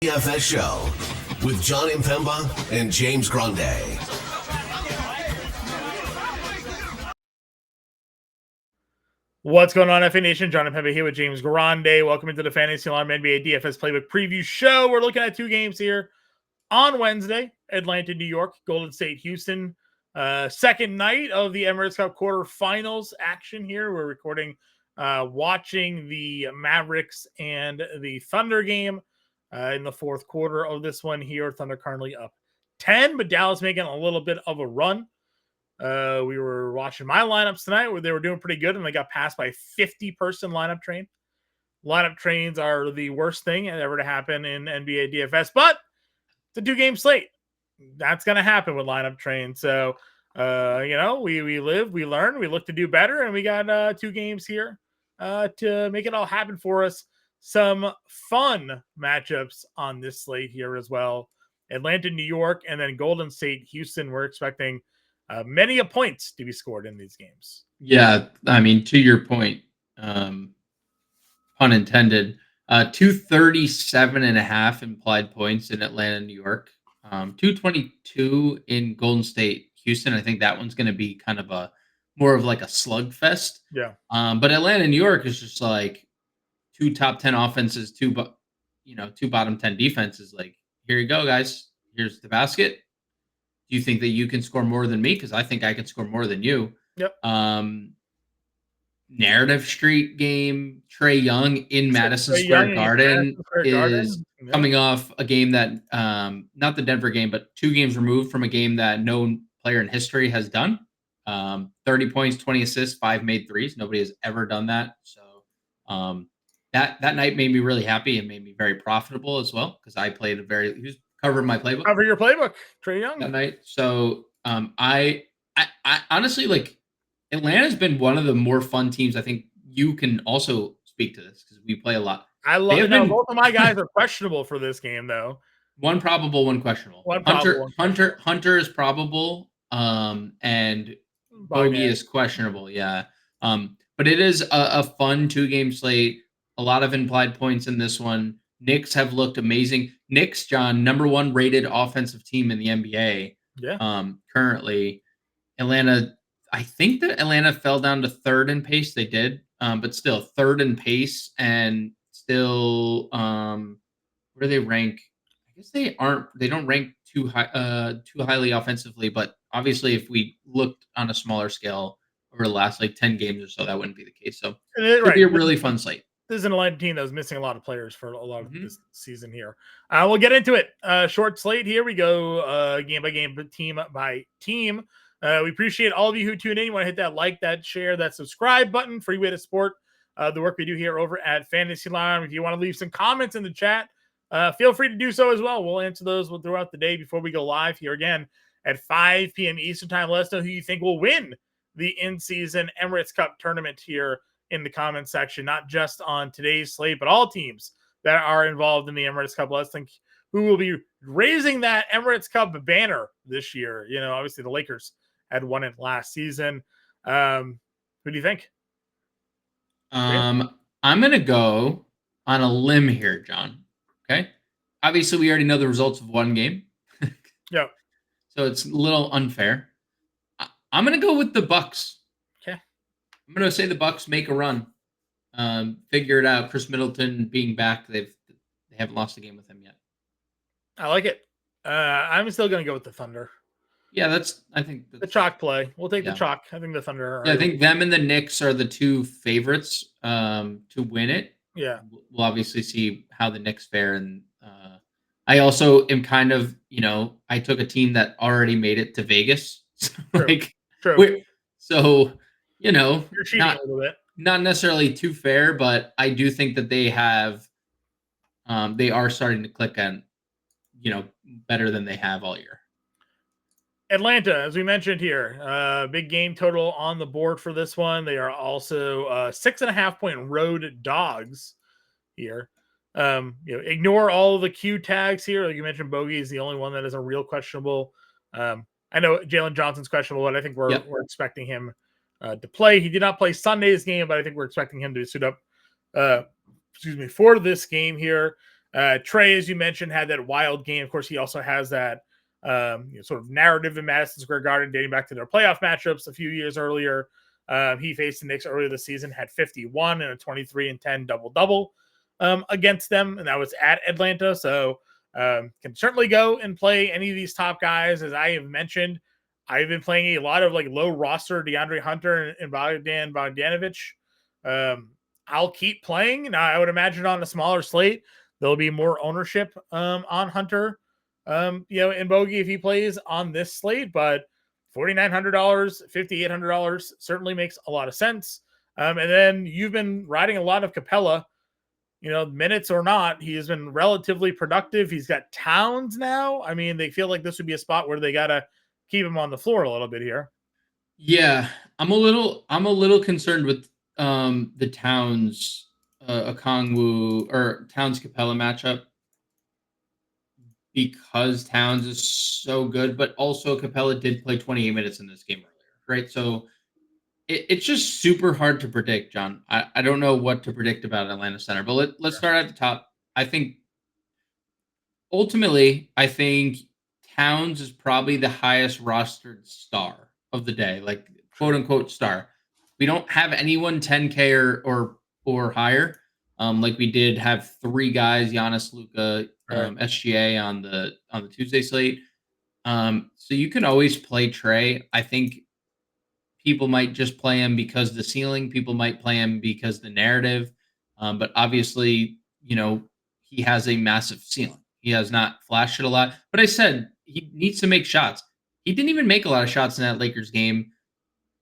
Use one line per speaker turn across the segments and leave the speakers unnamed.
DFS show with John Impemba and James Grande.
What's going on, FA Nation? John Impemba here with James Grande. Welcome into the Fantasy Alarm NBA DFS Playbook Preview Show. We're looking at two games here on Wednesday. Atlanta, New York, Golden State, Houston. Second night of the Emirates Cup quarterfinals action here. We're recording, watching the Mavericks and the Thunder game in the fourth quarter of this one here. Thunder currently up 10, but Dallas making a little bit of a run. We were watching my lineups tonight where they were doing pretty good, and they got passed by a 50-person lineup train. Lineup trains are the worst thing ever to happen in NBA DFS, but it's a two-game slate. That's going to happen with lineup trains. So, we live, we learn, we look to do better, and we got 2 games here to make it all happen for us. Some fun matchups on this slate here as well. Atlanta, New York, and then Golden State, Houston. We're expecting many a points to be scored in these games.
Yeah, I mean, to your point, pun intended, 237.5 implied points in Atlanta, New York, 222 in Golden State, Houston. I think that one's going to be kind of more of like a slugfest.
Yeah.
But Atlanta, New York is just like 2 top 10 offenses, 2 bottom 10 defenses. Like, here you go, guys. Here's the basket. Do you think that you can score more than me? Because I think I can score more than you.
Yep.
Narrative Street game. Trae Young in Madison Square Garden is coming off a game that, not the Denver game, but 2 games removed from a game that no player in history has done. 30 points, 20 assists, 5 made threes. Nobody has ever done that. So that night made me really happy and made me very profitable as well, because I played who's covered my playbook.
Cover your playbook, Trae Young.
That night. So I honestly, like, Atlanta's been one of the more fun teams. I think you can also speak to this because we play a lot.
I love it. Both of my guys are questionable for this game, though.
One probable, one questionable. Hunter is probable, and Bogey is questionable. Yeah. But it is a fun 2-game slate. A lot of implied points in this one. Knicks have looked amazing. Knicks, John, number 1 rated offensive team in the NBA.
Yeah.
Currently, Atlanta. I think that Atlanta fell down to 3rd in pace. They did, but still 3rd in pace, and still, where do they rank? I guess they aren't. They don't rank too highly offensively. But obviously, if we looked on a smaller scale over the last 10 games or so, that wouldn't be the case. So it would be a really fun slate.
This is an Atlanta team that was missing a lot of players for a lot of this season here. We'll get into it. Short slate here. We go game by game, team by team. We appreciate all of you who tune in. You want to hit that like, that share, that subscribe button. Free way to support the work we do here over at Fantasy Alarm. If you want to leave some comments in the chat, feel free to do so as well. We'll answer those throughout the day before we go live here again at 5 p.m. Eastern time. Let us know who you think will win the in-season Emirates Cup tournament here in the comments section, not just on today's slate, but all teams that are involved in the Emirates Cup. Let's think who will be raising that Emirates Cup banner this year. Obviously the Lakers had won it last season. Who do you think?
I'm going to go on a limb here, John. Okay. Obviously we already know the results of one game.
Yeah.
So it's a little unfair. I'm going to go with the Bucks. I'm going to say the Bucks make a run. Figure it out. Chris Middleton being back, they haven't lost a game with him yet.
I like it. I'm still going to go with the Thunder.
Yeah, I think
the chalk play. We'll take the chalk. I think the Thunder.
I think them and the Knicks are the 2 favorites to win it.
Yeah,
we'll obviously see how the Knicks fare, and I also am kind of, I took a team that already made it to Vegas.
True.
So.
You're cheating a little bit.
Not necessarily too fair, but I do think that they are starting to click on, better than they have all year.
Atlanta, as we mentioned here, big game total on the board for this one. They are also 6.5-point road dogs here. Ignore all of the Q tags here. Like you mentioned, Bogey is the only one that is a real questionable. I know Jalen Johnson's questionable, but I think we're expecting him to play. He did not play Sunday's game, but I think we're expecting him to suit up for this game here. Trey, as you mentioned, had that wild game. Of course, he also has that sort of narrative in Madison Square Garden dating back to their playoff matchups a few years earlier. He faced the Knicks earlier this season, had 51 and a 23-10 double-double against them, and that was at Atlanta. So can certainly go and play any of these top guys. As I have mentioned, I've been playing a lot of like low roster DeAndre Hunter and Bogdan Bogdanovic. I'll keep playing. Now, I would imagine on a smaller slate, there'll be more ownership on Hunter, and Bogey if he plays on this slate, but $4,900, $5,800 certainly makes a lot of sense. And then you've been riding a lot of Capella, minutes or not. He has been relatively productive. He's got Towns now. I mean, they feel like this would be a spot where they got to keep him on the floor a little bit here.
Yeah, I'm a little concerned with the Towns Okongwu or Towns Capella matchup, because Towns is so good, but also Capella did play 28 minutes in this game earlier, right? So it's just super hard to predict, John. I don't know what to predict about Atlanta Center, but let's start at the top. I think ultimately, Towns is probably the highest rostered star of the day, like quote unquote star. We don't have anyone 10K or higher. Like we did have three guys, Giannis, Luka, SGA on the Tuesday slate. So you can always play Trey. I think people might just play him because the ceiling. People might play him because the narrative. But obviously, he has a massive ceiling. He has not flashed it a lot. But I said he needs to make shots. He didn't even make a lot of shots in that Lakers game.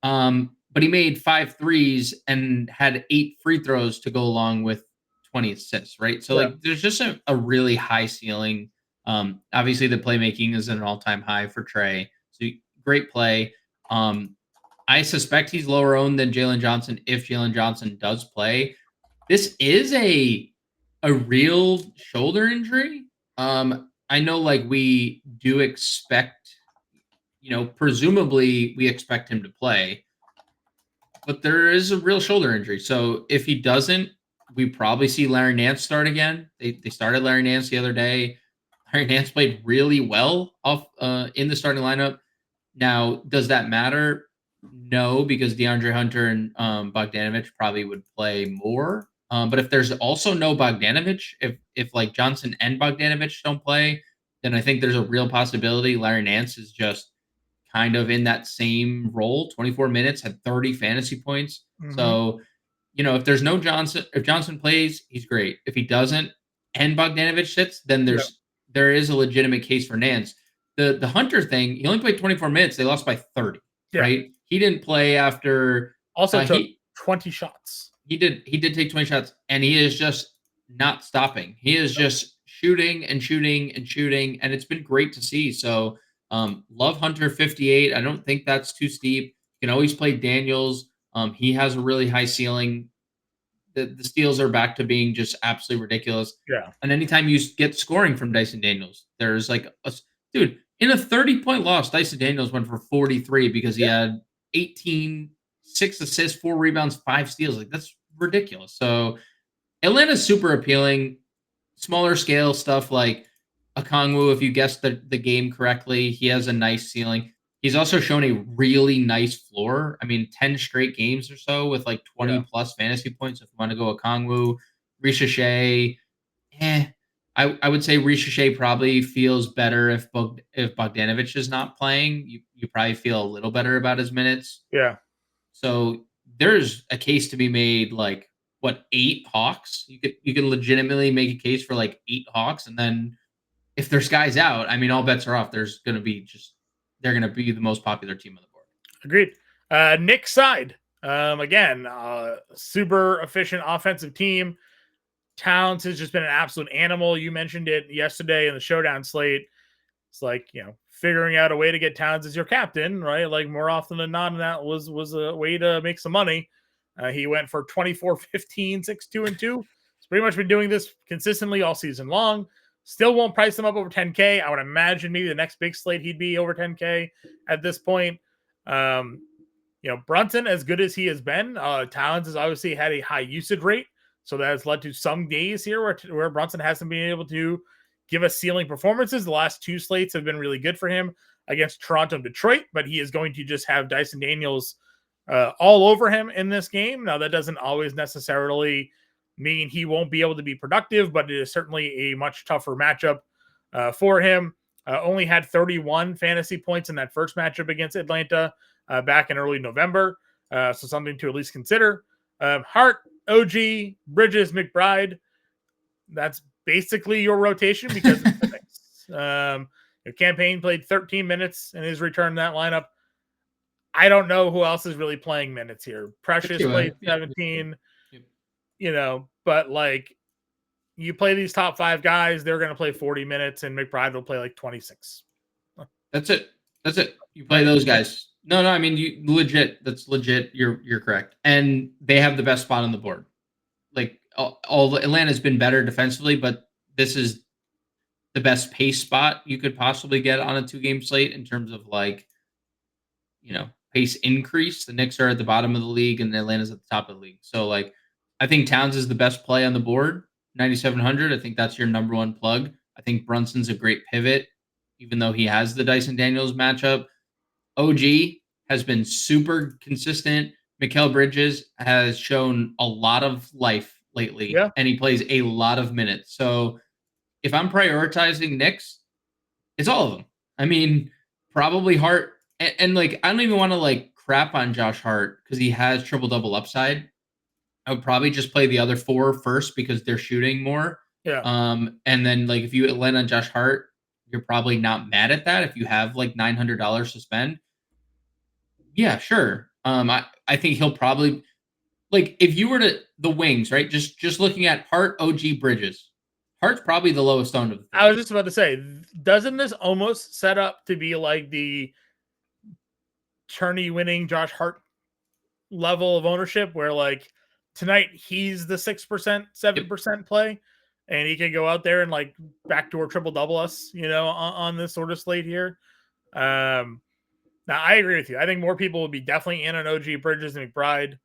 But he made 5 threes and had 8 free throws to go along with 20 assists, right? So there's just a really high ceiling. Obviously the playmaking is at an all-time high for Trey. So great play. I suspect he's lower owned than Jalen Johnson if Jalen Johnson does play. This is a real shoulder injury. I know we do expect, presumably we expect him to play, but there is a real shoulder injury. So if he doesn't, we probably see Larry Nance start again. They started Larry Nance the other day. Larry Nance played really well in the starting lineup. Now, does that matter? No, because DeAndre Hunter and Bogdanovic probably would play more. But if there's also no Bogdanovic, if Johnson and Bogdanovic don't play, then I think there's a real possibility Larry Nance is just kind of in that same role. 24 minutes, had 30 fantasy points. Mm-hmm. So, if there's no Johnson, if Johnson plays, he's great. If he doesn't and Bogdanovic sits, then there is a legitimate case for Nance. The Hunter thing, he only played 24 minutes. They lost by 30, right? He didn't play after.
Also took 20 shots.
He did take 20 shots, and he is just not stopping. He is just shooting and shooting and shooting, and it's been great to see. So love Hunter 58. I don't think that's too steep. You can always play Daniels. He has a really high ceiling. The steals are back to being just absolutely ridiculous.
Yeah.
And anytime you get scoring from Dyson Daniels, there's dude, in a 30-point loss, Dyson Daniels went for 43 because he had 18, 6 assists, 4 rebounds, 5 steals. That's ridiculous. So Atlanta's super appealing. Smaller scale stuff like Okongwu, if you guessed the game correctly, he has a nice ceiling. He's also shown a really nice floor. I mean, 10 straight games or so with 20 plus fantasy points. If you want to go Okongwu, Ricochet, I would say Ricochet probably feels better if Bogdanovic is not playing. You probably feel a little better about his minutes.
Yeah.
So there's a case to be made 8 Hawks? You can legitimately make a case for 8 Hawks, and then if there's guys out, I mean, all bets are off. There's going to be they're going to be the most popular team on the board.
Agreed. Knicks side, again, super efficient offensive team. Towns has just been an absolute animal. You mentioned it yesterday in the showdown slate. It's figuring out a way to get Towns as your captain, right? More often than not, and that was a way to make some money. He went for 24, 15, 6, 2, and 2. He's pretty much been doing this consistently all season long. Still won't price him up over 10K. I would imagine maybe the next big slate he'd be over 10K at this point. Brunson, as good as he has been, Towns has obviously had a high usage rate. So that has led to some days here where Brunson hasn't been able to give us ceiling performances. The last 2 slates have been really good for him against Toronto and Detroit, but he is going to just have Dyson Daniels all over him in this game. Now, that doesn't always necessarily mean he won't be able to be productive, but it is certainly a much tougher matchup for him. Only had 31 fantasy points in that first matchup against Atlanta back in early November. So something to at least consider. Hart, OG, Bridges, McBride. That's basically your rotation because your campaign played 13 minutes in his return in that lineup. I don't know who else is really playing minutes here. Precious played 17, but like you play these top 5 guys, they're going to play 40 minutes and McBride will play like 26.
That's it. You play those guys. No, I mean, that's legit. You're correct. And they have the best spot on the board. Like all Atlanta's been better defensively, but this is the best pace spot you could possibly get on a 2-game slate in terms of pace increase. The Knicks are at the bottom of the league and Atlanta's at the top of the league. So I think Towns is the best play on the board, 9,700. I think that's your number one plug. I think Brunson's a great pivot, even though he has the Dyson Daniels matchup. OG has been super consistent. Mikal Bridges has shown a lot of life lately, and he plays a lot of minutes. So if I'm prioritizing Knicks, it's all of them. I mean, probably Hart. And I don't even want to crap on Josh Hart because he has triple-double upside. I would probably just play the other 4 first because they're shooting more.
Yeah.
And then if you land on Josh Hart, you're probably not mad at that if you have $900 to spend. Yeah, sure. I think he'll probably if you were to the wings, right? Just looking at Hart, OG, Bridges. Hart's probably the lowest owned of the 3.
I was just about to say, doesn't this almost set up to be like the tourney winning Josh Hart level of ownership where tonight he's the 6%, 7% play and he can go out there and backdoor triple double us, on this sort of slate here. Now I agree with you. I think more people would be definitely in on OG, Bridges, and McBride.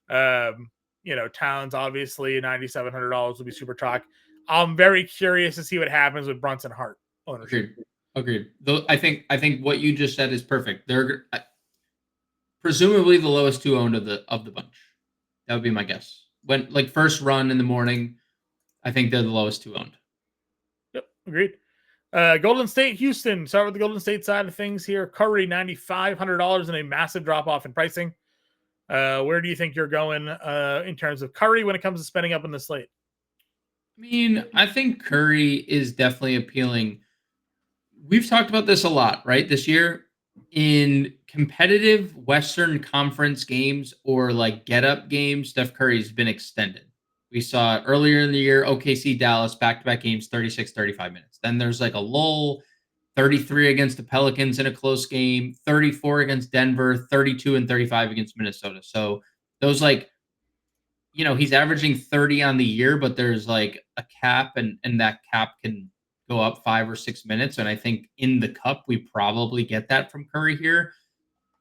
Towns obviously $9,700 will be super chalk. I'm very curious to see what happens with Brunson Hart ownership.
Agreed. Though I think what you just said is perfect. They're presumably the lowest 2 owned of the bunch. That would be my guess. When first run in the morning, I think they're the lowest 2 owned.
Yep, agreed. Golden State, Houston. Start with the Golden State side of things here. Curry, $9,500 and a massive drop off in pricing. Where do you think you're going in terms of Curry when it comes to spending up in the slate?
I mean, I think Curry is definitely appealing. We've talked about this a lot, right? This year in competitive Western Conference games or get up games, Steph Curry's been extended. We saw it earlier in the year, OKC, Dallas, back-to-back games, 36, 35 minutes. Then there's a lull, 33 against the Pelicans in a close game, 34 against Denver, 32 and 35 against Minnesota. So those he's averaging 30 on the year, but there's a cap and that cap can go up 5 or 6 minutes. And I think in the cup, we probably get that from Curry here.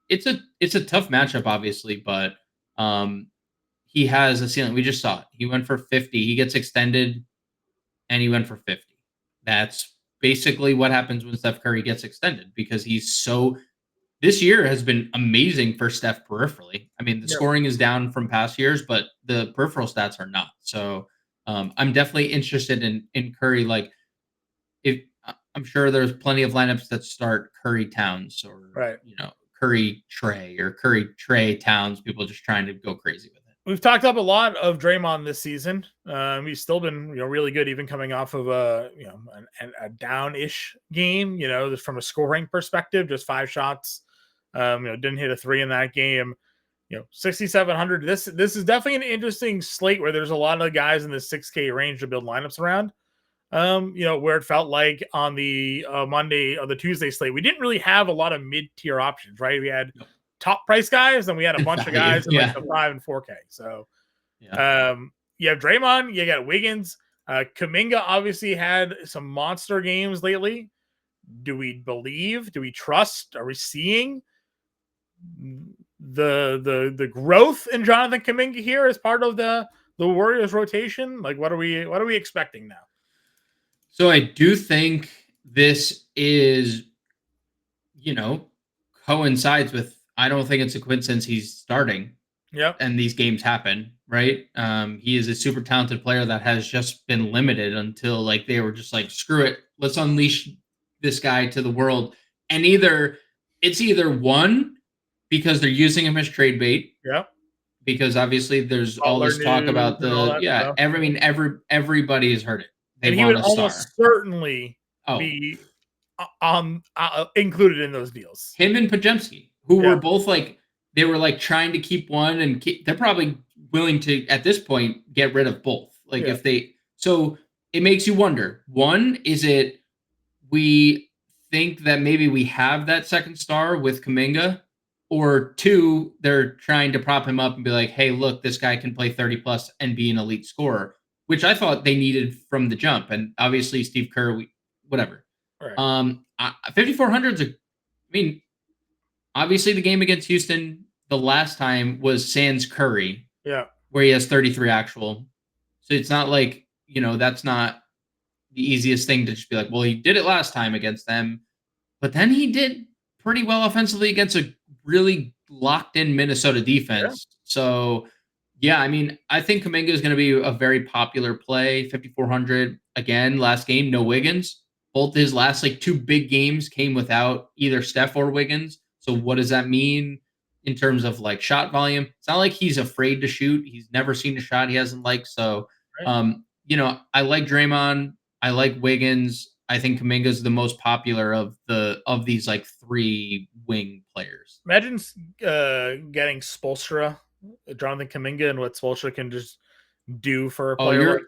It's a tough matchup, obviously, but he has a ceiling. We just saw it. He went for 50. He gets extended and he went for 50. That's basically what happens when Steph Curry gets extended because this year has been amazing for Steph peripherally. I mean, the scoring is down from past years, but the peripheral stats are not. So I'm definitely interested in Curry. If I'm sure there's plenty of lineups that start Curry Towns or Curry Trey or Curry Trey Towns. People just trying to go crazy with it.
We've talked up a lot of Draymond this season. He's still been, really good, even coming off of a down-ish game. From a scoring perspective, just 5 shots. Didn't hit a 3 in that game. 6,700. This is definitely an interesting slate where there's a lot of guys in the 6K range to build lineups around. Where it felt like on the Monday or the Tuesday slate, we didn't really have a lot of mid-tier options, right? We had top price guys, and we had a bunch of guys in the 5 and 4K. So, you have Draymond, you got Wiggins. Kuminga obviously had some monster games lately. Do we believe? Do we trust? Are we seeing the growth in Jonathan Kuminga here as part of the the Warriors rotation? Like, what are we expecting now?
So I do think this is, coincides with, I don't think it's a coincidence he's starting.
Yep.
And these games happen, right? He is a super talented player that has just been limited until like they were just like, screw it, let's unleash this guy to the world. And it's either one, because they're using him as trade bait.
Yep.
Because obviously there's all this talk about everybody has heard it.
And he would almost certainly be included in those deals.
Him and Pajemski, who were both like, they were like trying to keep one, and they're probably willing to at this point get rid of both. Like if they, so it makes you wonder. One, is it we think that maybe we have that second star with Kuminga, or two, they're trying to prop him up and be like, hey, look, this guy can play 30 plus and be an elite scorer, which I thought they needed from the jump. And obviously Steve Kerr, whatever. Right. 5,400 I mean, obviously the game against Houston the last time was sans Curry.
Yeah.
Where he has 33 actual. So it's not like, that's not the easiest thing to just be like, well, he did it last time against them. But then he did pretty well offensively against a really locked in Minnesota defense. Yeah. So, yeah, I mean, I think Kuminga is going to be a very popular play. 5,400 again, last game, no Wiggins. Both his last like two big games came without either Steph or Wiggins. So what does that mean in terms of like shot volume? It's not like he's afraid to shoot. He's never seen a shot he hasn't liked. So, right. I like Draymond. I like Wiggins. I think Kuminga is the most popular of these like three wing players.
Imagine getting Spoelstra, Jonathan Kuminga, and what Spoelstra can just do for a player.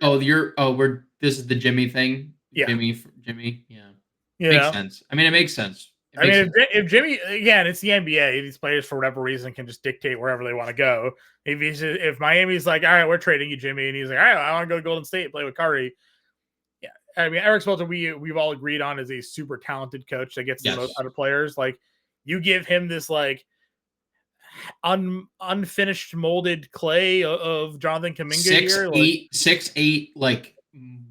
This is the Jimmy thing.
Yeah.
Jimmy. Yeah. Makes sense. I mean, it makes sense.
If Jimmy, again, it's the NBA. These players, for whatever reason, can just dictate wherever they want to go. If Miami's like, all right, we're trading you, Jimmy, and he's like, all right, I want to go to Golden State and play with Curry. Yeah, I mean, Eric Spoelstra, we've all agreed on, is a super talented coach that gets the most out of players. Like, you give him this like unfinished molded clay of Jonathan Kuminga
6'8", like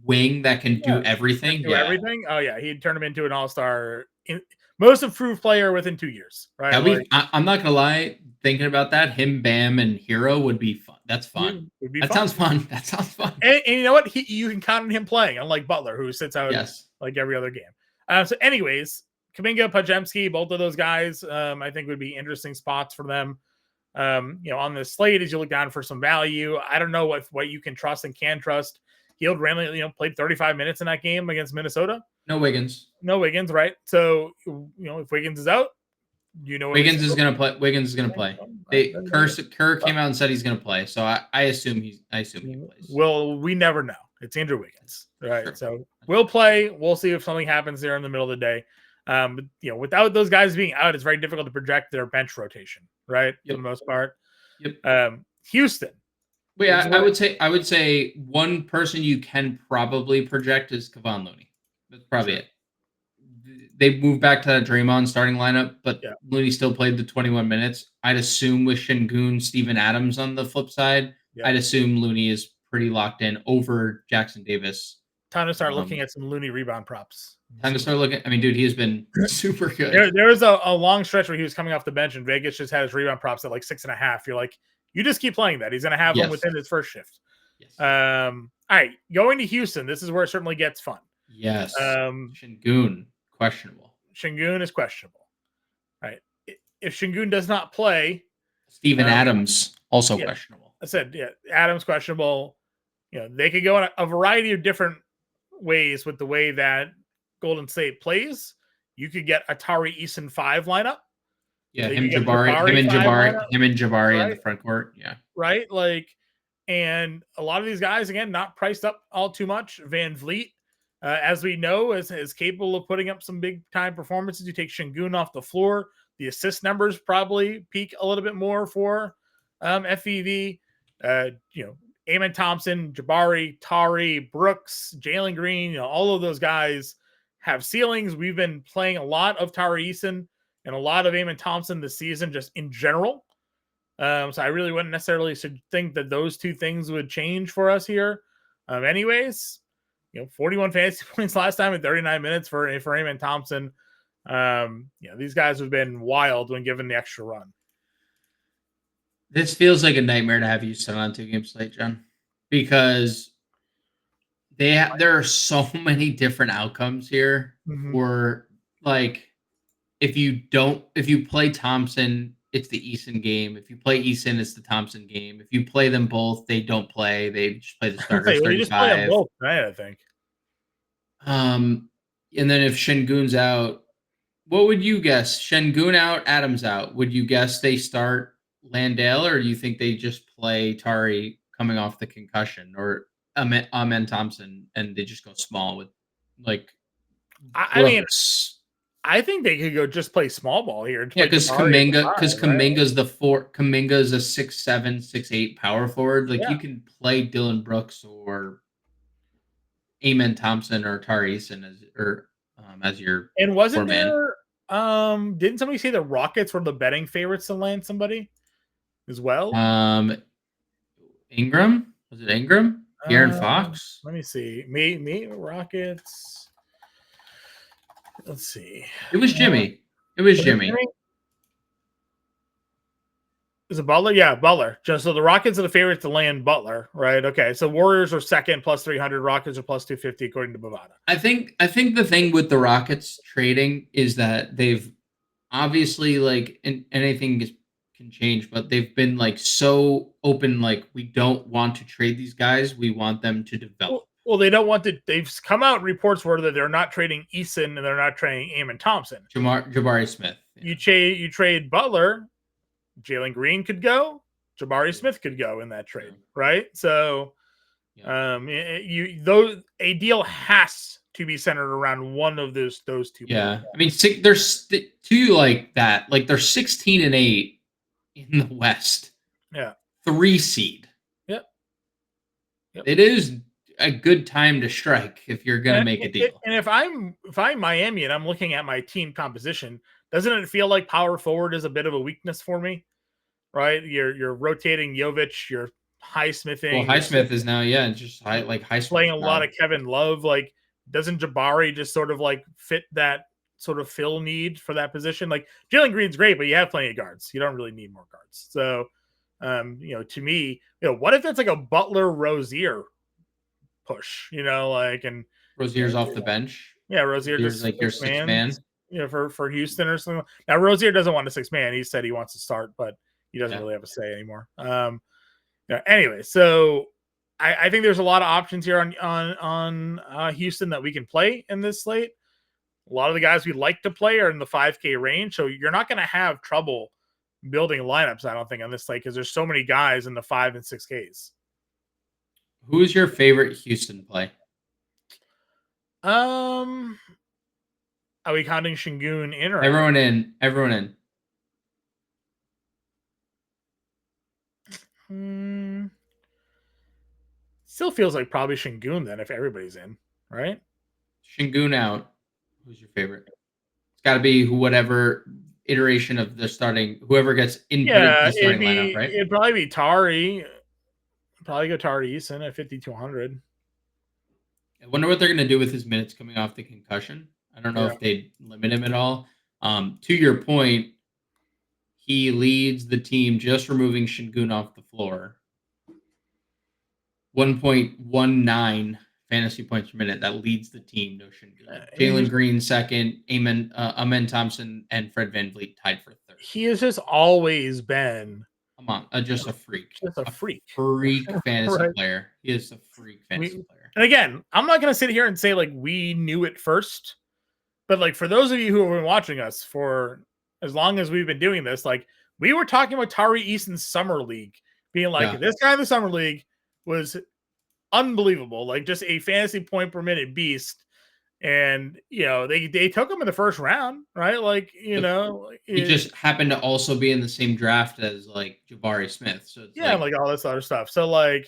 wing that can do everything.
Everything. Oh yeah, he'd turn him into an all-star, most improved player within 2 years. Right?
I'm not gonna lie. Thinking about that, him, Bam, and Hero would be fun. That's fun. Sounds fun. That sounds fun.
And you know what? You can count on him playing, unlike Butler, who sits out like every other game. So, anyways, Kuminga, Pajemski, both of those guys, I think would be interesting spots for them. On the slate, as you look down for some value, I don't know what you can trust and can trust. Hield randomly, played 35 minutes in that game against Minnesota.
No Wiggins,
right? So, if Wiggins is out,
Wiggins is going to play. Wiggins is going to play. Kerr came out and said he's going to play, so I assume he plays.
Well, we never know. It's Andrew Wiggins, right?
Sure.
So we'll play. We'll see if something happens there in the middle of the day. But without those guys being out, it's very difficult to project their bench rotation, right? For the most part.
Yep.
Houston.
Wait, I would say one person you can probably project is Kevon Looney. That's probably it. They moved back to that Draymond starting lineup, but Looney still played the 21 minutes. I'd assume with Şengün, Steven Adams on the flip side, I'd assume Looney is pretty locked in over Jackson Davis.
Time to start looking at some Looney rebound props.
Time to start looking. I mean, dude, he has been super good.
There was a long stretch where he was coming off the bench, and Vegas just had his rebound props at like 6.5. You're like, you just keep playing that. He's going to have them within his first shift.
Yes.
All right, going to Houston. This is where it certainly gets fun.
Yes. Şengün, questionable.
Şengün is questionable. All right. If Şengün does not play,
Steven Adams also questionable.
I said, Adams questionable. They could go in a variety of different ways with the way that Golden State plays. You could get Atari Eason 5 lineup.
Yeah, him and Jabari in the front court. Yeah.
Right? And a lot of these guys, again, not priced up all too much. Van Vliet, as we know, is capable of putting up some big time performances. You take Şengün off the floor, the assist numbers probably peak a little bit more for FEV. Amen Thompson, Jabari, Tari, Brooks, Jalen Green, all of those guys have ceilings. We've been playing a lot of Tari Eason and a lot of Amen Thompson this season, just in general. So I really wouldn't necessarily think that those two things would change for us here. Anyways, 41 fantasy points last time in 39 minutes for Amen Thompson. These guys have been wild when given the extra run.
This feels like a nightmare to have you sit on 2-game slate, John, because there are so many different outcomes here. For like, if you play Thompson, it's the Eason game. If you play Eason, it's the Thompson game. If you play them both, they don't play. They just play the starters 35. You just play them both,
right? I think.
And then if Şengün's out, what would you guess? Şengün out, Adams out. Would you guess they start Landale, or do you think they just play Tari coming off the concussion, or Amen Thompson and they just go small with like?
I mean, I think they could go just play small ball here.
Yeah, because Kuminga's the four. Kuminga's a 6'7", 6'8" power forward. Like you can play Dylan Brooks or Amen Thompson or Tari Eason as your.
And wasn't there? Didn't somebody say the Rockets were the betting favorites to land somebody as well?
Ingram, was it Ingram? De'Aaron Fox.
Let me see. Me Rockets. Let's see.
It was Jimmy. Is
it Butler? Yeah, Butler. Just so the Rockets are the favorites to land Butler, right? Okay, so Warriors are second plus 300. Rockets are plus 250 according to Bovada.
I think the thing with the Rockets trading is that they've obviously and anything can change, but they've been so open. We don't want to trade these guys. We want them to develop.
Well, they don't want to. They've come out reports where that they're not trading Eason and they're not trading Amen Thompson.
Jabari Smith.
Yeah. You trade Butler, Jalen Green could go, Jabari Smith could go in that trade, right? So, a deal has to be centered around one of those two.
Yeah, people. I mean, there's two like that. They're 16-8 in the West.
Yeah,
3 seed.
Yep.
It is a good time to strike if you're going to make a deal.
And if I'm Miami and I'm looking at my team composition, doesn't it feel like power forward is a bit of a weakness for me? Right? You're rotating Jovic, you're Highsmithing.
Well, Highsmith is now, just Highsmith
playing a lot of Kevin Love. Doesn't Jabari just sort of fit that sort of fill need for that position? Jalen Green's great, but you have plenty of guards. You don't really need more guards. So, to me, what if it's a Butler Rozier push, and
Rozier's off the bench.
Yeah, Rozier
just your sixth man.
For Houston or something. Now Rozier doesn't want a 6-man. He said he wants to start, but he doesn't really have a say anymore. Anyway, so I think there's a lot of options here on Houston that we can play in this slate. A lot of the guys we like to play are in the 5K range, so you're not going to have trouble building lineups, I don't think, on this slate because there's so many guys in the 5 and 6Ks.
Who's your favorite Houston play?
Are we counting Şengün in or
everyone in? Everyone
in. Still feels like probably Şengün then if everybody's in, right?
Şengün out. Who's your favorite? It's got to be whatever iteration of the starting, whoever gets in the starting lineup, right?
It'd probably be Tari. Probably go Tari Eason at 5,200.
I wonder what they're going to do with his minutes coming off the concussion. I don't know if they limit him at all. To your point, he leads the team just removing Şengün off the floor. 1.19 fantasy points per minute. That leads the team. No Şengün. Jalen Green second. Amen Thompson and Fred VanVleet tied for third.
He has just always been
just a freak.
Just a freak.
Freak fantasy player. He is a freak fantasy player.
And again, I'm not going to sit here and say we knew it first, but for those of you who have been watching us for as long as we've been doing this, we were talking about Tari Eason's summer league being this guy in the summer league was unbelievable, just a fantasy point per minute beast. And they took him in the first round, right?
He just happened to also be in the same draft as Jabari Smith. So it's
all this other stuff. So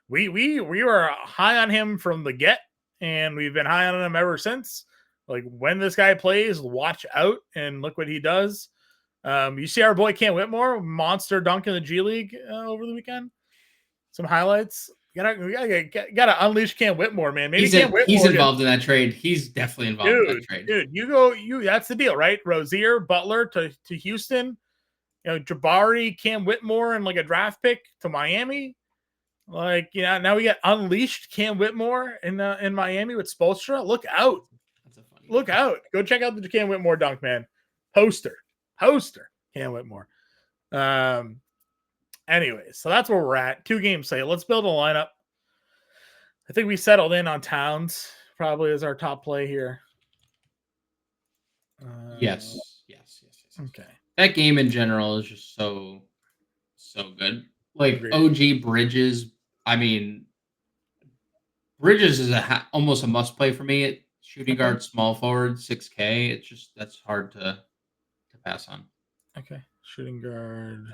we were high on him from the get, and we've been high on him ever since. When this guy plays, watch out and look what he does. You see our boy Cam Whitmore, monster dunk in the G League over the weekend. Some highlights. We gotta unleash Cam Whitmore, man. Maybe
he's involved in that trade. He's definitely involved in that trade.
Dude, that's the deal, right? Rozier, Butler to Houston. Jabari, Cam Whitmore, and like a draft pick to Miami. Now we got unleashed Cam Whitmore in Miami with Spoelstra. Look out. Look out. Go check out the Cam Whitmore dunk, man. Poster. Cam Whitmore. Anyways, so that's where we're at. 2 game slate. Let's build a lineup. I think we settled in on Towns probably as our top play here.
Yes.
Okay.
That game in general is just so good. Like OG Bridges. I mean, Bridges is almost a must play for me. Shooting guard, small forward, 6K. That's hard to pass on.
Okay, shooting guard.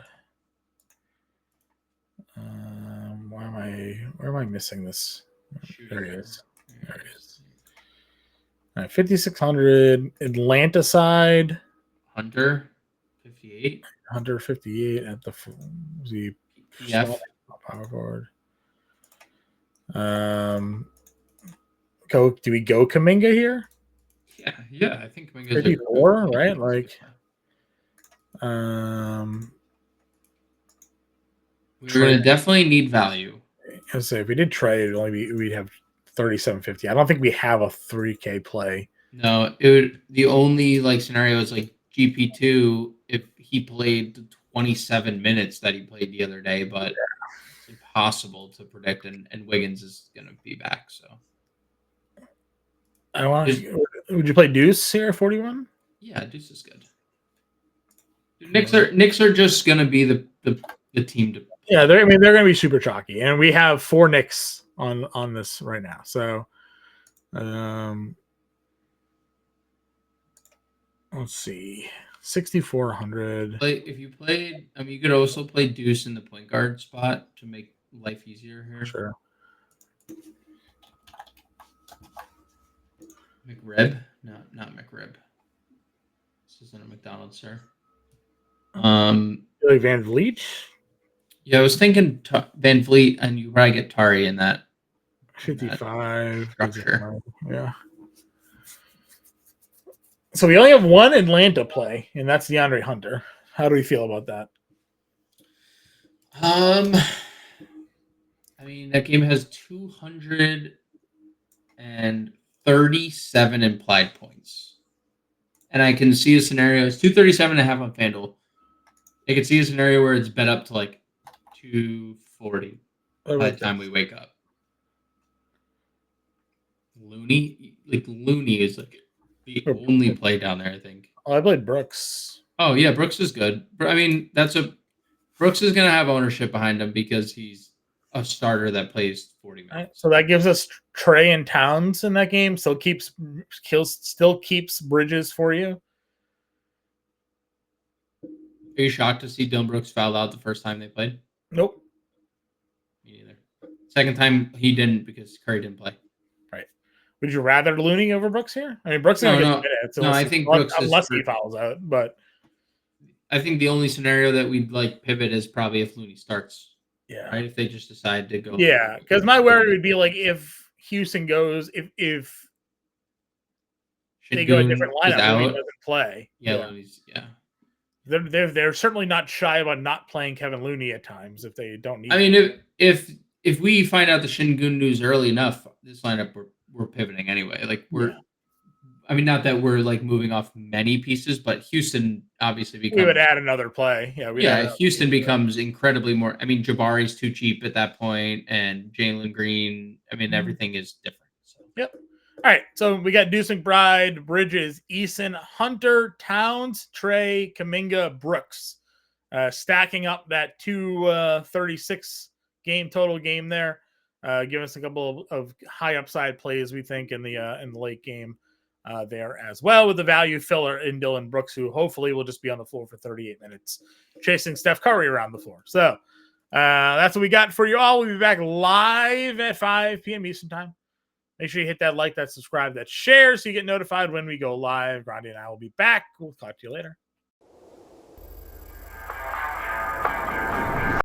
Where am I missing this? There he is. All right, 5,600 Atlanta side.
Hunter, 58.
Hunter 58 at the power forward. Do we go Kuminga here?
Yeah. I think Kuminga
54, right? Like,
we're gonna definitely need value.
I say if we did trade, we'd have 3750. I don't think we have a 3K play.
No, the only scenario is like GP2 if he played 27 minutes that he played the other day, but it's impossible to predict, and Wiggins is gonna be back. So
would you play Deuce here 41?
Yeah, Deuce is good. Knicks are just gonna be the team to.
Yeah, they're going to be super chalky, and we have 4 Knicks on this right now. So, let's see, 6,400.
If you played, you could also play Deuce in the point guard spot to make life easier here.
Sure.
McRib? No, not McRib. This isn't a McDonald's, sir.
Like Van Vliet.
Yeah, I was thinking Van Vliet, and you probably get Tari in that
55
structure.
Yeah. So we only have 1 Atlanta play, and that's DeAndre Hunter. How do we feel about that?
That game has 237 implied points, and I can see a scenario. It's 237.5 on FanDuel. I can see a scenario where it's bet up to like 240 by the time we wake up. Looney is like the only play down there, I think.
Oh, I played Brooks.
Oh yeah, Brooks is good. Brooks is gonna have ownership behind him because he's a starter that plays 40 minutes.
Right, so that gives us Trey and Towns in that game. Still keeps Bridges for you.
Are you shocked to see Dillon Brooks fouled out the first time they played?
Nope.
Me neither. Second time he didn't because Curry didn't play.
Right. Would you rather Looney over Brooks here? Brooks is going to get minutes.
No, I think Brooks
unless he fouls out. But
I think the only scenario that we'd pivot is probably if Looney starts.
Yeah.
Right. If they just decide to go.
Yeah, because my worry would be if Houston goes if they go a different lineup, Looney doesn't play.
Yeah.
They're certainly not shy about not playing Kevin Looney at times if they don't need.
If we find out the Şengün news early enough, this lineup we're pivoting anyway. Not that we're moving off many pieces, but Houston obviously becomes.
We would add another play. Yeah.
Houston becomes incredibly more. Jabari's too cheap at that point, and Jalen Green. Everything is different. So.
Yep. All right, so we got Deuce McBride, Bridges, Eason, Hunter, Towns, Trey, Kuminga, Brooks, stacking up that 236 total game there. Give us a couple of high upside plays we think in the late game there as well, with the value filler in Dillon Brooks, who hopefully will just be on the floor for 38 minutes, chasing Steph Curry around the floor. So that's what we got for you all. We'll be back live at 5 p.m. Eastern time. Make sure you hit that like, that subscribe, that share so you get notified when we go live. Grande and I will be back. We'll talk to you later.